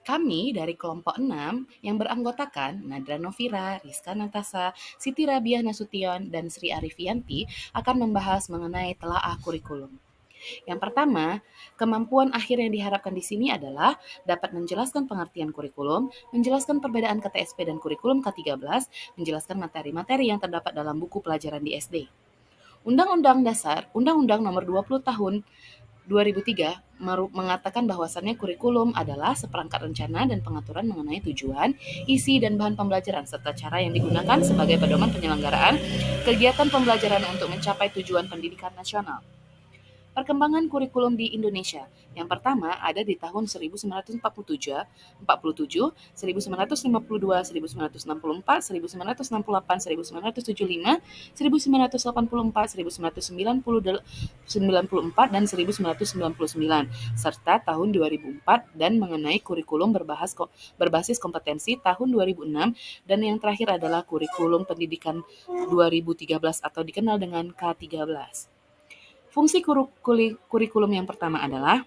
Kami dari kelompok 6 yang beranggotakan Nadra Novira, Rizka Natasa, Siti Rabiah Nasution, dan Sri Arifianti akan membahas mengenai telaah kurikulum. Yang pertama, kemampuan akhir yang diharapkan di sini adalah dapat menjelaskan pengertian kurikulum, menjelaskan perbedaan KTSP dan kurikulum K13, menjelaskan materi-materi yang terdapat dalam buku pelajaran di SD. Undang-Undang Dasar, Undang-Undang Nomor 20 Tahun 2003 mengatakan bahwasannya kurikulum adalah seperangkat rencana dan pengaturan mengenai tujuan, isi, dan bahan pembelajaran serta cara yang digunakan sebagai pedoman penyelenggaraan kegiatan pembelajaran untuk mencapai tujuan pendidikan nasional. Perkembangan kurikulum di Indonesia. Yang pertama ada di tahun 1947, 1952, 1964, 1968, 1975, 1984, 1994, dan 1999, serta tahun 2004 dan mengenai kurikulum berbasis kompetensi tahun 2006, dan yang terakhir adalah kurikulum pendidikan 2013 atau dikenal dengan K13. Fungsi kurikulum yang pertama adalah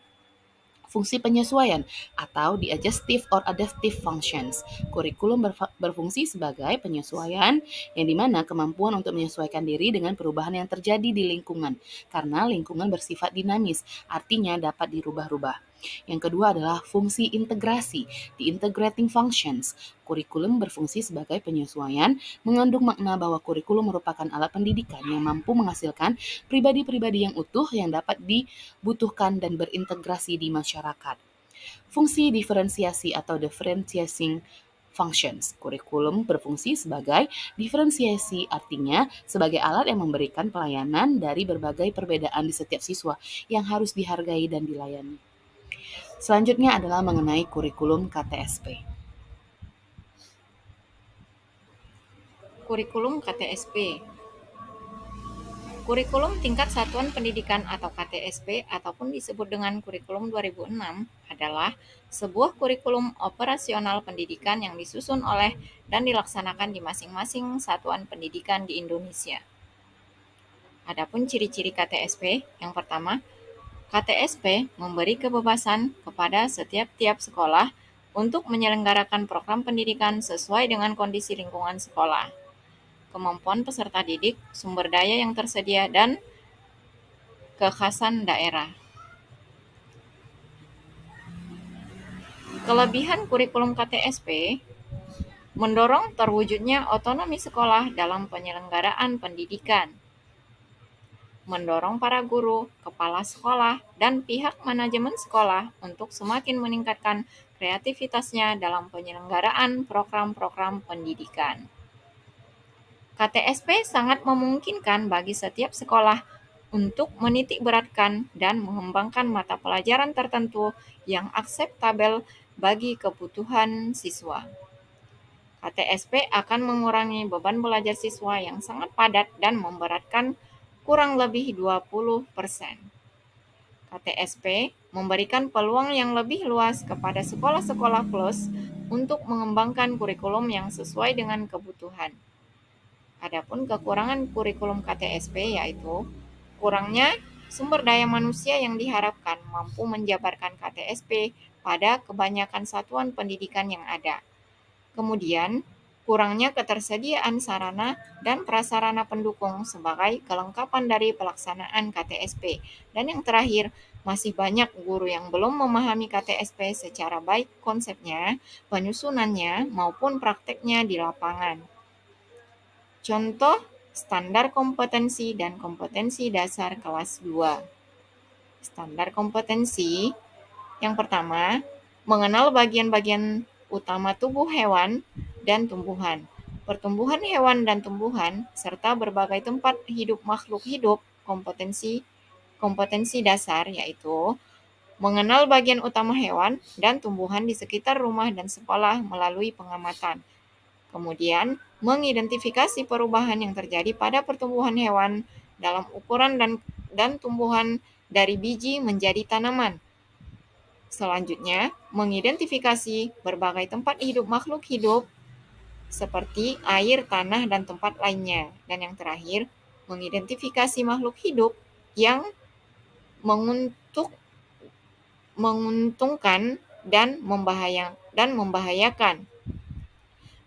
fungsi penyesuaian atau the adjustive or adaptive functions. Kurikulum berfungsi sebagai penyesuaian yang dimana kemampuan untuk menyesuaikan diri dengan perubahan yang terjadi di lingkungan karena lingkungan bersifat dinamis, artinya dapat dirubah-rubah. Yang kedua adalah fungsi integrasi, the integrating functions. Kurikulum berfungsi sebagai penyesuaian, mengandung makna bahwa kurikulum merupakan alat pendidikan yang mampu menghasilkan pribadi-pribadi yang utuh yang dapat dibutuhkan dan berintegrasi di masyarakat. Fungsi diferensiasi atau differentiating functions. Kurikulum berfungsi sebagai diferensiasi, artinya sebagai alat yang memberikan pelayanan dari berbagai perbedaan di setiap siswa yang harus dihargai dan dilayani. Selanjutnya adalah mengenai kurikulum KTSP. Kurikulum KTSP. Kurikulum Tingkat Satuan Pendidikan atau KTSP ataupun disebut dengan Kurikulum 2006 adalah sebuah kurikulum operasional pendidikan yang disusun oleh dan dilaksanakan di masing-masing satuan pendidikan di Indonesia. Adapun ciri-ciri KTSP, yang pertama, KTSP memberi kebebasan kepada setiap sekolah untuk menyelenggarakan program pendidikan sesuai dengan kondisi lingkungan sekolah, kemampuan peserta didik, sumber daya yang tersedia, dan kekhasan daerah. Kelebihan kurikulum KTSP mendorong terwujudnya otonomi sekolah dalam penyelenggaraan pendidikan, mendorong para guru, kepala sekolah, dan pihak manajemen sekolah untuk semakin meningkatkan kreativitasnya dalam penyelenggaraan program-program pendidikan. KTSP sangat memungkinkan bagi setiap sekolah untuk menitikberatkan dan mengembangkan mata pelajaran tertentu yang akseptabel bagi kebutuhan siswa. KTSP akan mengurangi beban belajar siswa yang sangat padat dan memberatkan kurang lebih 20%. KTSP memberikan peluang yang lebih luas kepada sekolah-sekolah plus untuk mengembangkan kurikulum yang sesuai dengan kebutuhan. Adapun kekurangan kurikulum KTSP yaitu kurangnya sumber daya manusia yang diharapkan mampu menjabarkan KTSP pada kebanyakan satuan pendidikan yang ada. Kemudian, kurangnya ketersediaan sarana dan prasarana pendukung sebagai kelengkapan dari pelaksanaan KTSP. Dan yang terakhir, masih banyak guru yang belum memahami KTSP secara baik konsepnya, penyusunannya, maupun prakteknya di lapangan. Contoh standar kompetensi dan kompetensi dasar kelas 2. Standar kompetensi yang pertama, mengenal bagian-bagian utama tubuh hewan dan tumbuhan, pertumbuhan hewan dan tumbuhan, serta berbagai tempat hidup makhluk hidup. Kompetensi dasar yaitu mengenal bagian utama hewan dan tumbuhan di sekitar rumah dan sekolah melalui pengamatan. Kemudian, mengidentifikasi perubahan yang terjadi pada pertumbuhan hewan dalam ukuran dan tumbuhan dari biji menjadi tanaman. Selanjutnya, mengidentifikasi berbagai tempat hidup makhluk hidup seperti air, tanah, dan tempat lainnya. Dan yang terakhir, mengidentifikasi makhluk hidup yang menguntungkan dan membahayakan.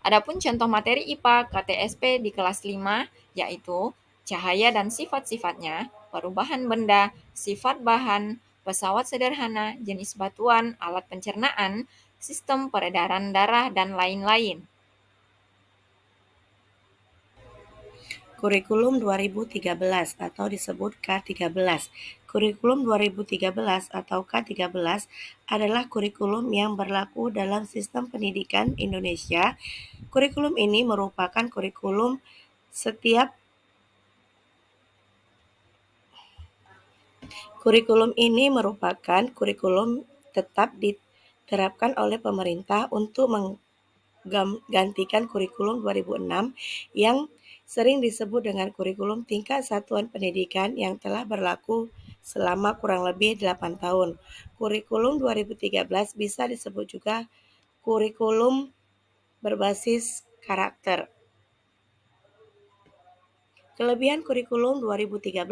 Adapun contoh materi IPA KTSP di kelas 5 yaitu cahaya dan sifat-sifatnya, perubahan benda, sifat bahan, pesawat sederhana, jenis batuan, alat pencernaan, sistem peredaran darah, dan lain-lain. Kurikulum 2013 atau disebut K13. Kurikulum 2013 atau K13 adalah kurikulum yang berlaku dalam sistem pendidikan Indonesia. Kurikulum ini merupakan kurikulum tetap diterapkan oleh pemerintah untuk menggantikan kurikulum 2006 yang sering disebut dengan kurikulum tingkat satuan pendidikan yang telah berlaku selama kurang lebih 8 tahun. Kurikulum 2013 bisa disebut juga kurikulum berbasis karakter. Kelebihan kurikulum 2013.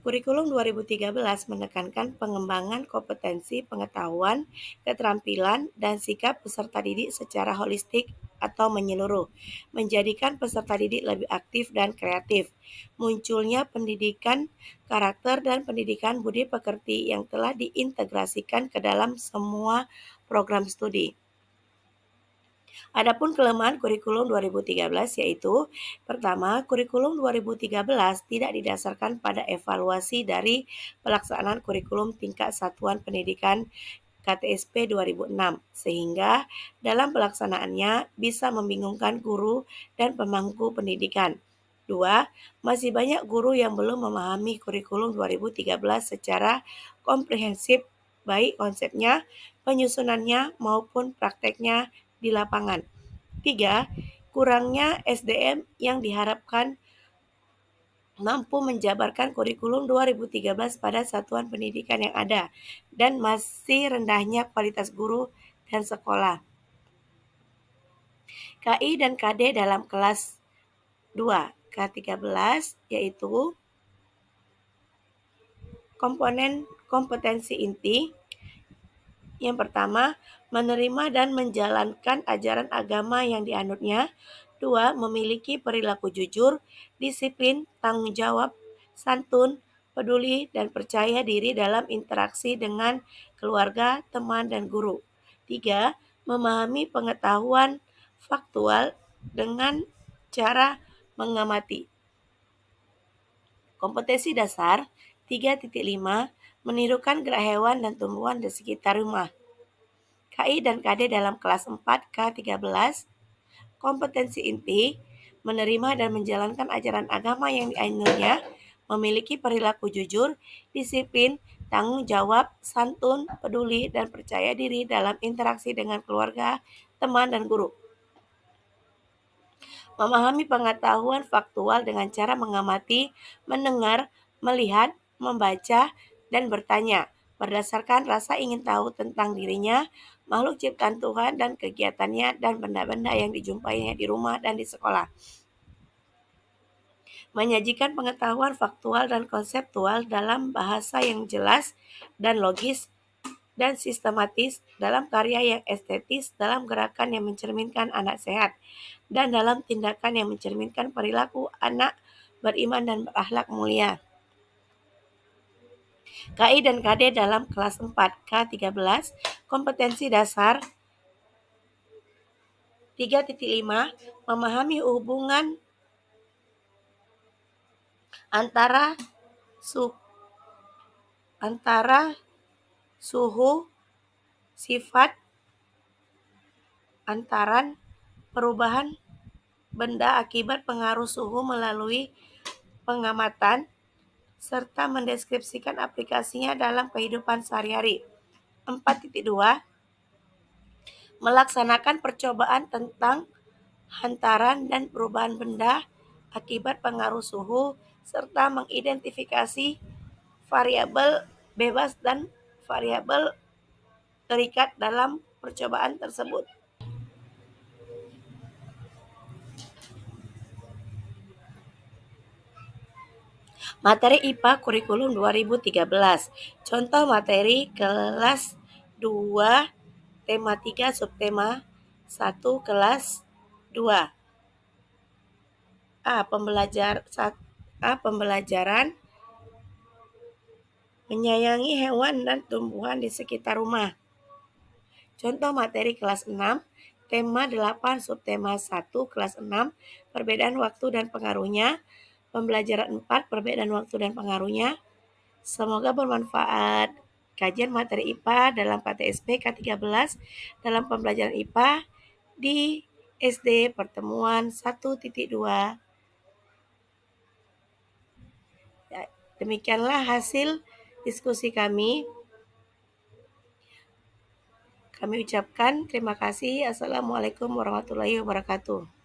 Kurikulum 2013 menekankan pengembangan kompetensi, pengetahuan, keterampilan, dan sikap peserta didik secara holistik atau menyeluruh, menjadikan peserta didik lebih aktif dan kreatif. Munculnya pendidikan karakter dan pendidikan budi pekerti yang telah diintegrasikan ke dalam semua program studi. Adapun kelemahan kurikulum 2013 yaitu pertama, kurikulum 2013 tidak didasarkan pada evaluasi dari pelaksanaan kurikulum tingkat satuan pendidikan KTSP 2006 sehingga dalam pelaksanaannya bisa membingungkan guru dan pemangku pendidikan. 2. Masih banyak guru yang belum memahami kurikulum 2013 secara komprehensif baik konsepnya, penyusunannya maupun prakteknya di lapangan. 3. Kurangnya SDM yang diharapkan mampu menjabarkan kurikulum 2013 pada satuan pendidikan yang ada dan masih rendahnya kualitas guru dan sekolah. KI dan KD dalam kelas 2 K13 yaitu komponen kompetensi inti. Yang pertama, menerima dan menjalankan ajaran agama yang dianutnya. 2. Memiliki perilaku jujur, disiplin, tanggung jawab, santun, peduli, dan percaya diri dalam interaksi dengan keluarga, teman, dan guru. 3. Memahami pengetahuan faktual dengan cara mengamati. Kompetensi dasar 3.5 menirukan gerak hewan dan tumbuhan di sekitar rumah. KI dan KD dalam kelas 4 K13. Kompetensi inti menerima dan menjalankan ajaran agama yang dianutnya, memiliki perilaku jujur, disiplin, tanggung jawab, santun, peduli, dan percaya diri dalam interaksi dengan keluarga, teman, dan guru. Memahami pengetahuan faktual dengan cara mengamati, mendengar, melihat, membaca, dan bertanya berdasarkan rasa ingin tahu tentang dirinya, makhluk ciptaan Tuhan dan kegiatannya dan benda-benda yang dijumpainya di rumah dan di sekolah. Menyajikan pengetahuan faktual dan konseptual dalam bahasa yang jelas dan logis dan sistematis, dalam karya yang estetis, dalam gerakan yang mencerminkan anak sehat, dan dalam tindakan yang mencerminkan perilaku anak beriman dan berakhlak mulia. KI dan KD dalam kelas 4 K13. Kompetensi dasar 3.5 memahami hubungan antara suhu, sifat, antaran, perubahan benda akibat pengaruh suhu melalui pengamatan, serta mendeskripsikan aplikasinya dalam kehidupan sehari-hari. 4.2 melaksanakan percobaan tentang hantaran dan perubahan benda akibat pengaruh suhu, serta mengidentifikasi variabel bebas dan variabel terikat dalam percobaan tersebut. Materi IPA kurikulum 2013. Contoh materi kelas 2 tema 3 subtema 1 kelas 2. Pembelajaran menyayangi hewan dan tumbuhan di sekitar rumah. Contoh materi kelas 6, tema 8 subtema 1 kelas 6, perbedaan waktu dan pengaruhnya. Pembelajaran 4, perbedaan waktu dan pengaruhnya. Semoga bermanfaat. Kajian materi IPA dalam PTSP K13 dalam pembelajaran IPA di SD pertemuan 1.2. Demikianlah hasil diskusi kami. Kami ucapkan terima kasih. Assalamualaikum warahmatullahi wabarakatuh.